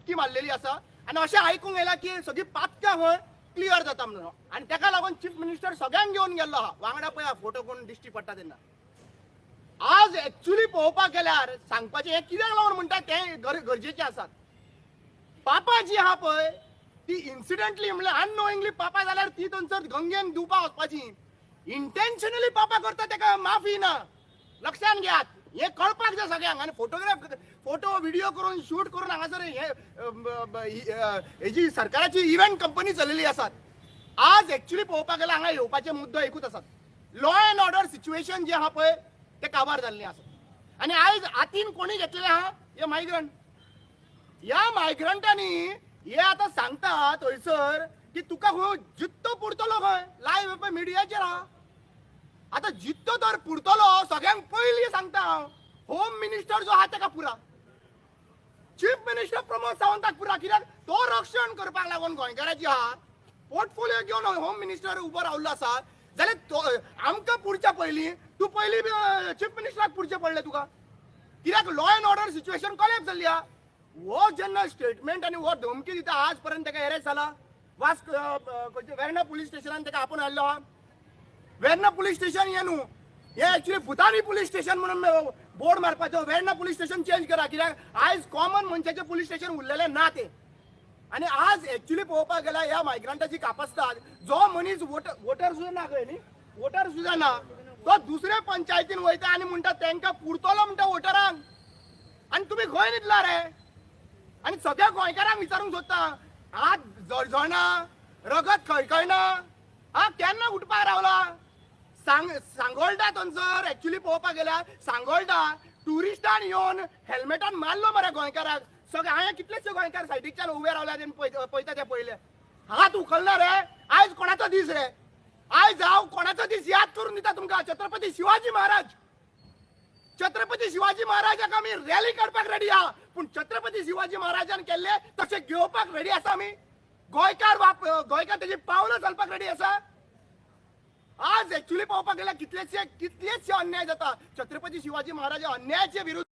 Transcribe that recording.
मटकी मारलेली असा आणि अशें आयकूंक येयला की सगळी पातकां खंय क्लियर जाता म्हणून आणि ताका लागून चीफ मिनिस्टर सगळ्यांक घेवन गेल्लो आहा वांगडा पळय फोटो कोण दिश्टी पडटा तेन्ना आज एक्चुअली पळोवपाक गेल्यार सांगपाचें हें कित्याक लागून म्हणटा तें गरजेचें आसा पापा जी आहा पळय ती इन्सिडेंटली म्हणल्यार अननोइंगली पापा जाल्यार ती थंयसर गंगेन दिवपाक वचपाची इंटेन्शनली पापा करता ताका माफी ना लक्षात घेयात हे कळपाक जाय सगळ्यांक आणि फोटो व्हिडिओ करून शूट करून हांगासर हेजी सरकाराची इव्हेंट कंपनी चलयली आसात आज एक्चुअली पळोवपाक गेल्यार हांगा येवपाचे मुद्दो एकूच आसात लॉ अँड ऑर्डर सिच्युएशन जे आहा पळय ते काबार जाल्लें आसा आनी आयज हातीन कोणी घेतलेले आहा हे मायग्रंट ह्या मायग्रंटांनी हे आता सांगता थंयसर की तुका खंय जित्तो पुरतलो खंय लायव्ह मिडियाचेर आहा आता जित्तो तर पुरतलो सगळ्यांक पयलीं सांगता हांव होम मिनिस्टर जो आहा ताका पुरा चीफ मिनिस्टर प्रमोद सावंताक पुरा कित्याक तो रक्षण करपाक लागून गोंयकाराची आहा पोर्टफोलिओ घेवन होम मिनिस्टर उबो रावल्लो आसा जाल्यार आमकां पुरच्या पयलीं तूं पयलीं चीफ मिनिस्टराक पुरचें पडलें तुका कित्याक law and order situation collapse जाल्ली आहा वो जेन्ना स्टेटमेंट आनी वो धमकी दिता आज पर्यंत ताका अरेस्ट जाला वेर्ना पुलीस स्टेशनान ताका आपूण हाडलो आहा वेर्ना पुलीस स्टेशन हे न्हू हे एक्चुअली भुतानी पुलीस स्टेशन म्हणून बोर्ड मारपाचो वेर्ना पुलीस स्टेशन चेंज करा कित्याक आयज कॉमन मनशाचे पुलीस स्टेशन उरलेले ना ते आणि आज एक्चुअली पळोवपाक गेल्यार ह्या मायग्रंटाची कापासतात जो मनीस वोटर सुद्दां ना खंय न्ही वोटर सुद्दां ना तो दुसऱ्या पंचायतीन वयता आनी म्हणटा तांकां पुरतलो म्हणटा वोटरांक आनी तुमी खंय न्हिदला रे आनी सगळ्या गोंयकारांक विचारूंक सोदता आज जळजळना रगत खळखळना हा केन्ना उठपाक रावला सांगोळटा थंयसर एक्चुअली पळोवपाक गेल्यार सांगोळटा ट्युरिस्टान येवन हेल्मेटान मारलो मरे गोंयकाराक सगळे हांवें कितलेशे गोंयकार सायडीच्यान उबे रावल्या पळयता ते पयले हात उखलना रे आयज कोणाचो दीस रे आयज हांव कोणाचो दीस याद करून दिता तुमकां छत्रपती शिवाजी महाराजाक आमी रॅली काडपाक रेडी आहा पूण छत्रपती शिवाजी महाराजान केल्ले तशें घेवपाक रेडी आसा आमी गोंयकार तेजी पावलां चलपाक रेडी आसा आज एक्चुअली पळोवपाक गेल्यार कितलेशे अन्याय जाता छत्रपती शिवाजी महाराज अन्यायाचे विरुद्ध